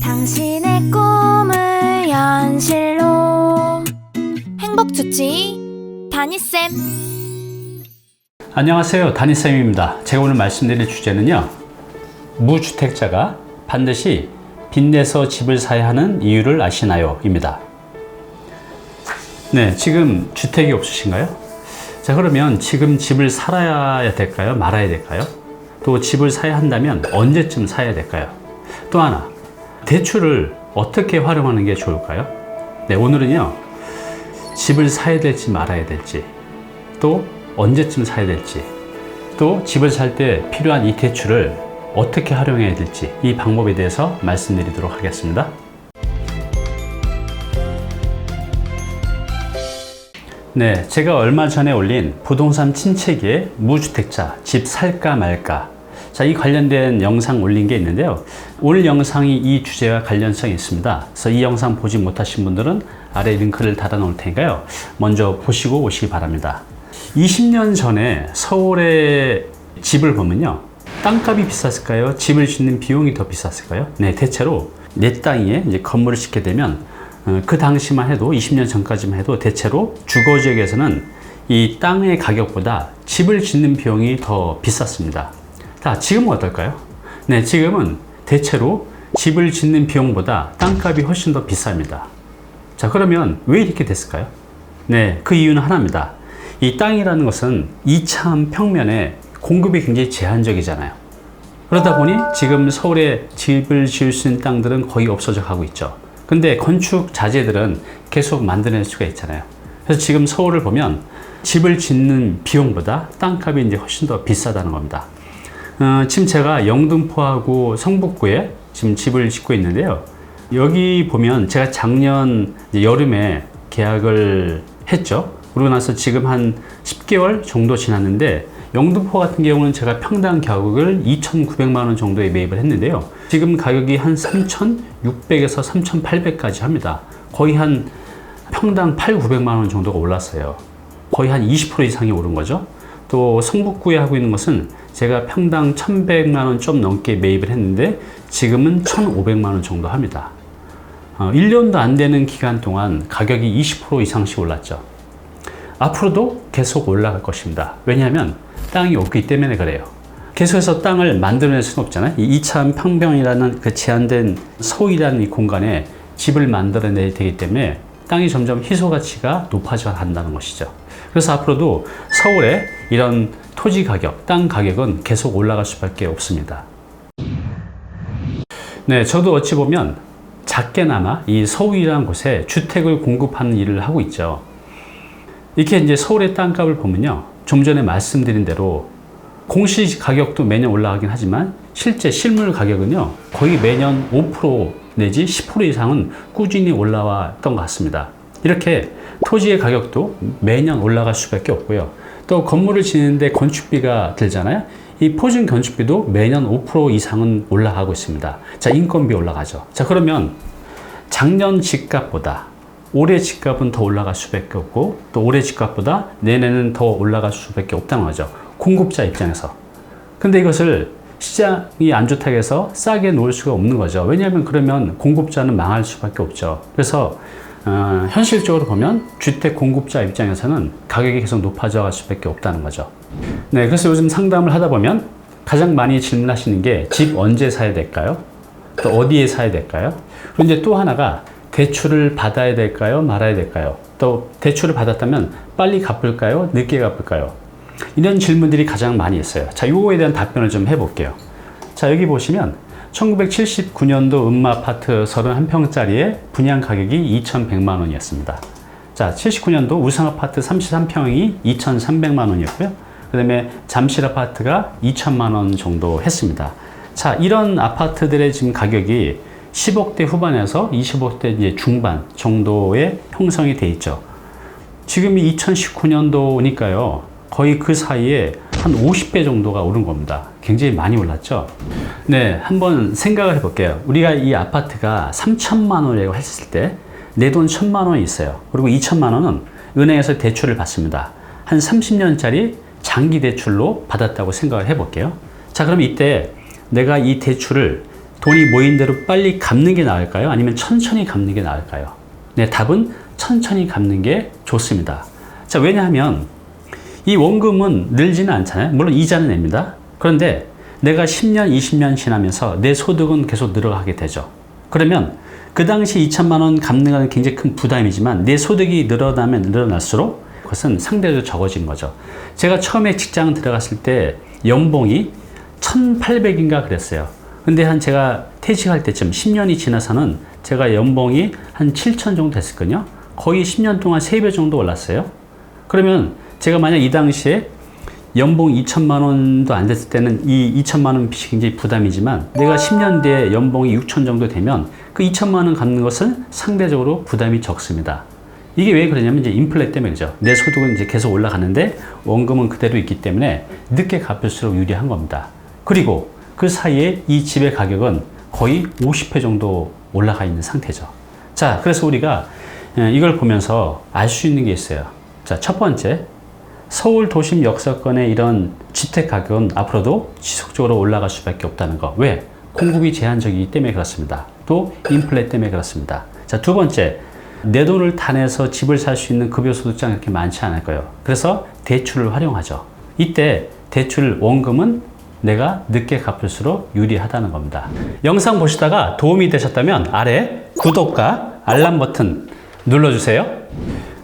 당신의 꿈을 현실로 행복주치 다니쌤. 안녕하세요, 다니쌤입니다. 제가 오늘 말씀드릴 주제는요, 무주택자가 반드시 빚내서 집을 사야 하는 이유를 아시나요? 입니다. 네, 지금 주택이 없으신가요? 자, 그러면 지금 집을 살아야 될까요? 말아야 될까요? 또 집을 사야 한다면 언제쯤 사야 될까요? 또 하나, 대출을 어떻게 활용하는 게 좋을까요? 네, 오늘은요, 집을 사야 될지 말아야 될지, 또 언제쯤 사야 될지, 또 집을 살 때 필요한 이 대출을 어떻게 활용해야 될지, 이 방법에 대해서 말씀드리도록 하겠습니다. 네, 제가 얼마 전에 올린 부동산 침체기에 무주택자 집 살까 말까, 자, 이 관련된 영상 올린 게 있는데요. 올 영상이 이 주제와 관련성이 있습니다. 그래서 이 영상 보지 못하신 분들은 아래 링크를 달아 놓을 테니까요, 먼저 보시고 오시기 바랍니다. 20년 전에 서울의 집을 보면요, 땅값이 비쌌을까요? 집을 짓는 비용이 더 비쌌을까요? 네, 대체로 내 땅 위에 이제 건물을 짓게 되면 그 당시만 해도, 20년 전까지만 해도 대체로 주거지역에서는 이 땅의 가격보다 집을 짓는 비용이 더 비쌌습니다. 자, 지금은 어떨까요? 네, 지금은 대체로 집을 짓는 비용보다 땅값이 훨씬 더 비쌉니다. 자, 그러면 왜 이렇게 됐을까요? 네, 그 이유는 하나입니다. 이 땅이라는 것은 이차원 평면에 공급이 굉장히 제한적이잖아요. 그러다 보니 지금 서울에 집을 지을 수 있는 땅들은 거의 없어져 가고 있죠. 근데 건축 자재들은 계속 만들어낼 수가 있잖아요. 그래서 지금 서울을 보면 집을 짓는 비용보다 땅값이 이제 훨씬 더 비싸다는 겁니다. 지금 제가 영등포하고 성북구에 지금 집을 짓고 있는데요. 여기 보면 제가 작년 여름에 계약을 했죠. 그러고 나서 지금 한 10개월 정도 지났는데, 영등포 같은 경우는 제가 평당 가격을 2,900만 원 정도에 매입을 했는데요. 지금 가격이 한 3,600에서 3,800까지 합니다. 거의 한 평당 8,900만 원 정도가 올랐어요. 거의 한 20% 이상이 오른 거죠. 또 성북구에 하고 있는 것은 제가 평당 1,100만 원 좀 넘게 매입을 했는데 지금은 1,500만 원 정도 합니다. 1년도 안 되는 기간 동안 가격이 20% 이상씩 올랐죠. 앞으로도 계속 올라갈 것입니다. 왜냐하면 땅이 없기 때문에 그래요. 계속해서 땅을 만들어낼 수는 없잖아요. 이 2차원 평면이라는 그 제한된 서울이라는 이 공간에 집을 만들어내야 되기 때문에 땅이 점점 희소 가치가 높아져 간다는 것이죠. 그래서 앞으로도 서울의 이런 토지 가격, 땅 가격은 계속 올라갈 수밖에 없습니다. 네, 저도 어찌 보면 작게나마 이 서울이라는 곳에 주택을 공급하는 일을 하고 있죠. 이렇게 이제 서울의 땅값을 보면요, 좀 전에 말씀드린 대로 공시 가격도 매년 올라가긴 하지만 실제 실물 가격은요, 거의 매년 5% 내지 10% 이상은 꾸준히 올라왔던 것 같습니다. 이렇게 토지의 가격도 매년 올라갈 수밖에 없고요. 또 건물을 짓는데 건축비가 들잖아요. 이 포진 건축비도 매년 5% 이상은 올라가고 있습니다. 자, 인건비 올라가죠. 자, 그러면 작년 집값보다 올해 집값은 더 올라갈 수밖에 없고, 또 올해 집값보다 내년에는 더 올라갈 수밖에 없다는 거죠. 공급자 입장에서. 근데 이것을 시장이 안 좋다고 해서 싸게 놓을 수가 없는 거죠. 왜냐하면 그러면 공급자는 망할 수밖에 없죠. 그래서 현실적으로 보면 주택 공급자 입장에서는 가격이 계속 높아져 갈 수밖에 없다는 거죠. 네, 그래서 요즘 상담을 하다 보면 가장 많이 질문하시는 게 집 언제 사야 될까요? 또 어디에 사야 될까요? 그리고 이제 또 하나가 대출을 받아야 될까요? 말아야 될까요? 또 대출을 받았다면 빨리 갚을까요? 늦게 갚을까요? 이런 질문들이 가장 많이 있어요. 자, 요거에 대한 답변을 좀 해볼게요. 자, 여기 보시면 1979년도 음마아파트 31평짜리의 분양 가격이 2,100만 원이었습니다. 자, 79년도 우성아파트 33평이 2,300만 원이었고요. 그 다음에 잠실아파트가 2,000만 원 정도 했습니다. 자, 이런 아파트들의 지금 가격이 10억대 후반에서 20억대 이제 중반 정도의 형성이 돼 있죠. 지금이 2019년도니까요. 거의 그 사이에 한 50배 정도가 오른 겁니다. 굉장히 많이 올랐죠. 네, 한번 생각을 해볼게요. 우리가 이 아파트가 3천만 원이라고 했을 때 내 돈 1,000만 원이 있어요. 그리고 2천만 원은 은행에서 대출을 받습니다. 한 30년짜리 장기 대출로 받았다고 생각을 해볼게요. 자, 그럼 이때 내가 이 대출을 돈이 모인 대로 빨리 갚는 게 나을까요? 아니면 천천히 갚는 게 나을까요? 네, 답은 천천히 갚는 게 좋습니다. 자, 왜냐하면 이 원금은 늘지는 않잖아요. 물론 이자는 냅니다. 그런데 내가 10년, 20년 지나면서 내 소득은 계속 늘어가게 되죠. 그러면 그 당시 2천만 원 갚는 건 굉장히 큰 부담이지만 내 소득이 늘어나면 늘어날수록 그것은 상대적으로 적어진 거죠. 제가 처음에 직장 들어갔을 때 연봉이 1,800인가 그랬어요. 근데 제가 퇴직할 때쯤 10년이 지나서는 제가 연봉이 한 7천 정도 됐을거든요. 거의 10년 동안 3배 정도 올랐어요. 그러면 제가 만약 이 당시에 연봉 2천만 원도 안 됐을 때는 이 2천만 원 빚이 굉장히 부담이지만 내가 10년 뒤에 연봉이 6천 정도 되면 그 2천만 원 갚는 것은 상대적으로 부담이 적습니다. 이게 왜 그러냐면 이제 인플레 때문에 그죠. 내 소득은 이제 계속 올라가는데 원금은 그대로 있기 때문에 늦게 갚을수록 유리한 겁니다. 그리고 그 사이에 이 집의 가격은 거의 50배 정도 올라가 있는 상태죠. 자, 그래서 우리가 이걸 보면서 알 수 있는 게 있어요. 자, 첫 번째, 서울 도심 역사권의 이런 주택 가격은 앞으로도 지속적으로 올라갈 수밖에 없다는 거. 왜? 공급이 제한적이기 때문에 그렇습니다. 또 인플레 때문에 그렇습니다. 자, 두 번째, 내 돈을 다 내서 집을 살 수 있는 급여소득자가 그렇게 많지 않을 거예요. 그래서 대출을 활용하죠. 이때 대출 원금은 내가 늦게 갚을수록 유리하다는 겁니다. 영상 보시다가 도움이 되셨다면 아래 구독과 알람 버튼 눌러주세요.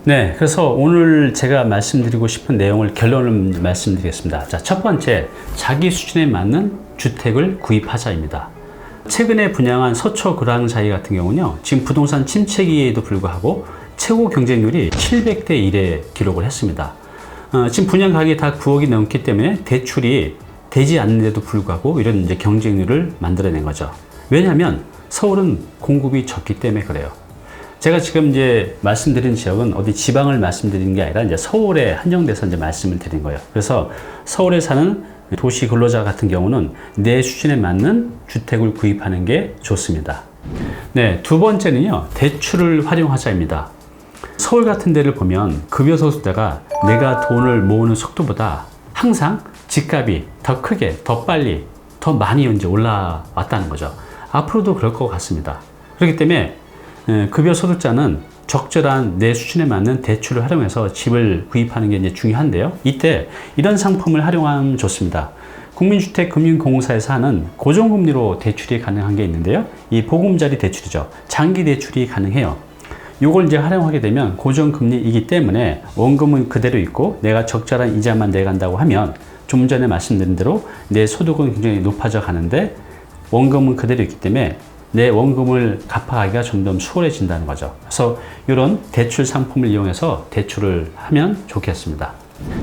네, 그래서 오늘 제가 말씀드리고 싶은 내용을 결론을 말씀드리겠습니다. 자, 첫 번째, 자기 수준에 맞는 주택을 구입하자입니다. 최근에 분양한 서초 그랑자이 같은 경우는요, 지금 부동산 침체기에도 불구하고 최고 경쟁률이 700대 1에 기록을 했습니다. 지금 분양 가격이 다 9억이 넘기 때문에 대출이 되지 않는데도 불구하고 이런 이제 경쟁률을 만들어낸 거죠. 왜냐하면 서울은 공급이 적기 때문에 그래요. 제가 지금 이제 말씀드린 지역은 어디 지방을 말씀드리는 게 아니라 이제 서울에 한정돼서 이제 말씀을 드린 거예요. 그래서 서울에 사는 도시 근로자 같은 경우는 내 수준에 맞는 주택을 구입하는 게 좋습니다. 네, 두 번째는요, 대출을 활용하자입니다. 서울 같은 데를 보면 급여소득자가 내가 돈을 모으는 속도보다 항상 집값이 더 크게, 더 빨리, 더 많이 이제 올라왔다는 거죠. 앞으로도 그럴 것 같습니다. 그렇기 때문에 급여소득자는 적절한 내 수준에 맞는 대출을 활용해서 집을 구입하는 게 이제 중요한데요. 이때 이런 상품을 활용하면 좋습니다. 국민주택금융공사에서 하는 고정금리로 대출이 가능한 게 있는데요. 이 보금자리 대출이죠. 장기 대출이 가능해요. 요걸 이제 활용하게 되면 고정금리이기 때문에 원금은 그대로 있고 내가 적절한 이자만 내간다고 하면 좀 전에 말씀드린 대로 내 소득은 굉장히 높아져 가는데 원금은 그대로 있기 때문에 내 원금을 갚아가기가 좀 더 수월해진다는 거죠. 그래서 이런 대출 상품을 이용해서 대출을 하면 좋겠습니다.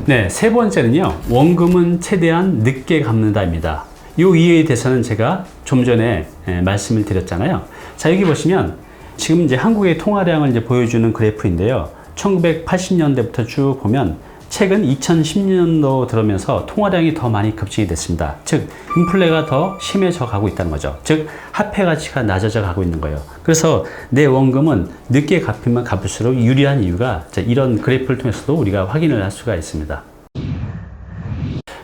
네, 세 번째는요, 원금은 최대한 늦게 갚는다입니다. 이 이유에 대해서는 제가 좀 전에 말씀을 드렸잖아요. 자, 여기 보시면 지금 이제 한국의 통화량을 이제 보여주는 그래프인데요. 1980년대부터 쭉 보면 최근 2010년도 들어오면서 통화량이 더 많이 급증이 됐습니다. 즉, 인플레가 더 심해져 가고 있다는 거죠. 즉, 화폐 가치가 낮아져 가고 있는 거예요. 그래서 내 원금은 늦게 갚으면 갚을수록 유리한 이유가 이런 그래프를 통해서도 우리가 확인을 할 수가 있습니다.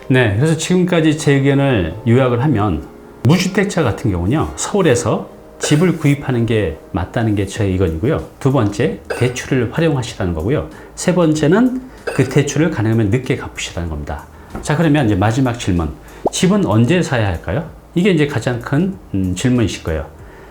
네, 그래서 지금까지 제 의견을 요약을 하면 무주택자 같은 경우는요, 서울에서 집을 구입하는 게 맞다는 게 제 의견이고요. 두 번째, 대출을 활용하시라는 거고요. 세 번째는 그 대출을 가능하면 늦게 갚으시라는 겁니다. 자, 그러면 이제 마지막 질문. 집은 언제 사야 할까요? 이게 이제 가장 큰 질문이실 거예요.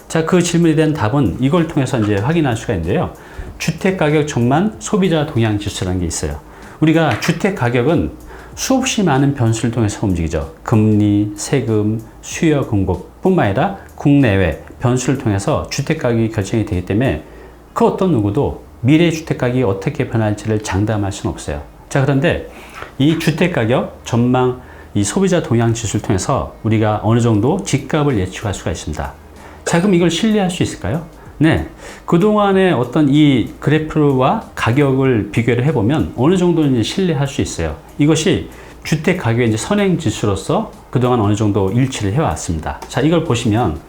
자, 그 질문에 대한 답은 이걸 통해서 이제 확인할 수가 있는데요. 주택가격 전망 소비자 동향 지수라는 게 있어요. 우리가 주택 가격은 수없이 많은 변수를 통해서 움직이죠. 금리, 세금, 수요 공급 뿐만 아니라 국내외 변수를 통해서 주택 가격이 결정이 되기 때문에 그 어떤 누구도 미래 주택 가격이 어떻게 변할지를 장담할 수는 없어요. 자, 그런데 이 주택 가격 전망 이 소비자 동향 지수를 통해서 우리가 어느 정도 집값을 예측할 수가 있습니다. 자, 그럼 이걸 신뢰할 수 있을까요? 네, 그동안의 어떤 이 그래프와 가격을 비교를 해보면 어느 정도는 신뢰할 수 있어요. 이것이 주택 가격의 이제 선행 지수로서 그동안 어느 정도 일치를 해왔습니다. 자, 이걸 보시면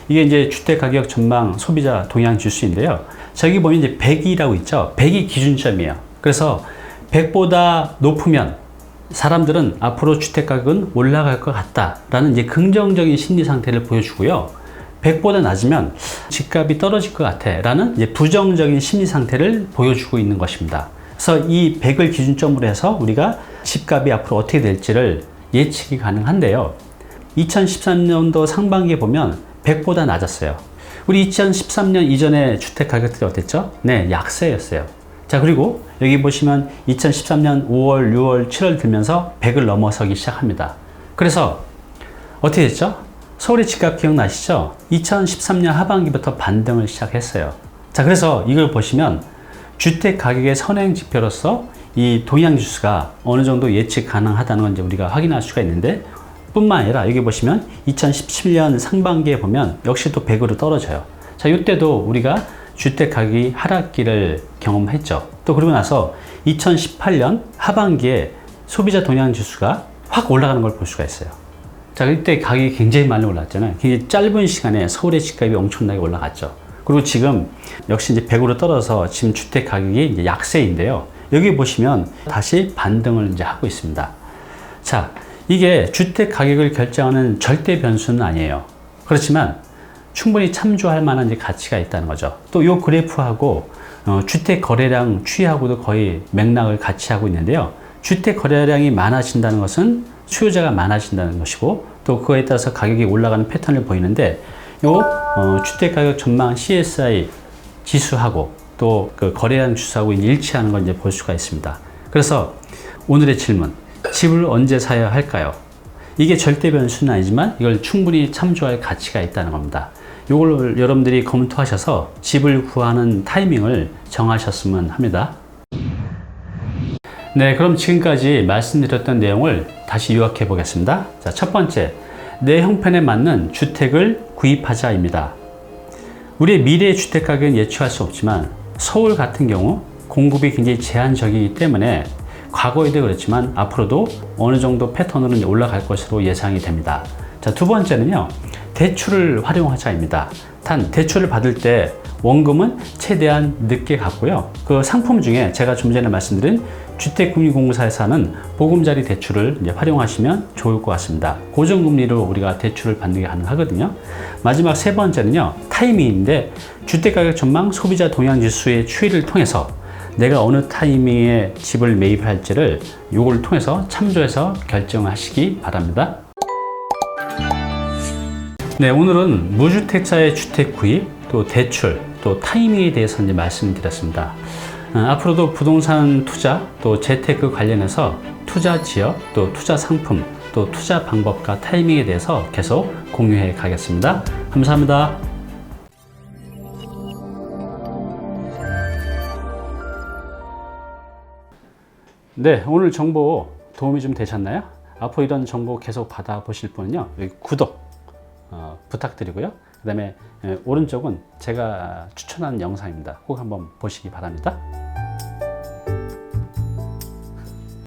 이게 이제 주택 가격 전망 소비자 동향 지수인데요. 자, 여기 보면 이제 100이라고 있죠. 100이 기준점이에요. 그래서 100보다 높으면 사람들은 앞으로 주택 가격은 올라갈 것 같다라는 이제 긍정적인 심리 상태를 보여주고요. 100보다 낮으면 집값이 떨어질 것 같아 라는 이제 부정적인 심리 상태를 보여주고 있는 것입니다. 그래서 이 100을 기준점으로 해서 우리가 집값이 앞으로 어떻게 될지를 예측이 가능한데요. 2013년도 상반기에 보면 100보다 낮았어요. 우리 2013년 이전에 주택 가격들이 어땠죠? 네, 약세였어요. 자, 그리고 여기 보시면 2013년 5월, 6월, 7월 들면서 100을 넘어서기 시작합니다. 그래서 어떻게 됐죠? 서울의 집값 기억나시죠? 2013년 하반기부터 반등을 시작했어요. 자, 그래서 이걸 보시면 주택 가격의 선행 지표로서 이 동향지수가 어느 정도 예측 가능하다는 건 이제 우리가 확인할 수가 있는데, 뿐만 아니라 여기 보시면 2017년 상반기에 보면 역시 또 100으로 떨어져요. 자, 이때도 우리가 주택 가격이 하락기를 경험했죠. 또 그러고 나서 2018년 하반기에 소비자 동향지수가 확 올라가는 걸 볼 수가 있어요. 자, 이때 가격이 굉장히 많이 올랐잖아요. 굉장히 짧은 시간에 서울의 집값이 엄청나게 올라갔죠. 그리고 지금 역시 이제 100으로 떨어져서 지금 주택 가격이 이제 약세인데요. 여기 보시면 다시 반등을 이제 하고 있습니다. 자, 이게 주택 가격을 결정하는 절대 변수는 아니에요. 그렇지만 충분히 참조할 만한 이제 가치가 있다는 거죠. 또 이 그래프하고 주택 거래량 추이하고도 거의 맥락을 같이 하고 있는데요. 주택 거래량이 많아진다는 것은 수요자가 많아진다는 것이고, 또 그거에 따라서 가격이 올라가는 패턴을 보이는데, 주택 가격 전망 CSI 지수하고 또 그 거래량 지수하고 일치하는 걸 이제 볼 수가 있습니다. 그래서 오늘의 질문, 집을 언제 사야 할까요? 이게 절대 변수는 아니지만 이걸 충분히 참조할 가치가 있다는 겁니다. 이걸 여러분들이 검토하셔서 집을 구하는 타이밍을 정하셨으면 합니다. 네, 그럼 지금까지 말씀드렸던 내용을 다시 요약해 보겠습니다. 자, 첫 번째, 내 형편에 맞는 주택을 구입하자입니다. 우리의 미래의 주택 가격은 예측할 수 없지만 서울 같은 경우 공급이 굉장히 제한적이기 때문에 과거에도 그렇지만 앞으로도 어느 정도 패턴으로 올라갈 것으로 예상이 됩니다. 자, 두 번째는요, 대출을 활용하자입니다. 단, 대출을 받을 때 원금은 최대한 늦게 갚고요. 그 상품 중에 제가 좀 전에 말씀드린 주택금융공사에서 하는 보금자리 대출을 이제 활용하시면 좋을 것 같습니다. 고정금리로 우리가 대출을 받는 게 가능하거든요. 마지막 세 번째는요, 타이밍인데 주택가격 전망 소비자 동향지수의 추이를 통해서 내가 어느 타이밍에 집을 매입할지를 요걸 통해서 참조해서 결정하시기 바랍니다. 네, 오늘은 무주택자의 주택 구입, 또 대출, 또 타이밍에 대해서 이제 말씀드렸습니다. 앞으로도 부동산 투자, 또 재테크 관련해서 투자 지역, 또 투자 상품, 또 투자 방법과 타이밍에 대해서 계속 공유해 가겠습니다. 감사합니다. 네, 오늘 정보 도움이 좀 되셨나요? 앞으로 이런 정보 계속 받아보실 분은요, 여기 구독 부탁드리고요. 그 다음에 오른쪽은 제가 추천하는 영상입니다. 꼭 한번 보시기 바랍니다.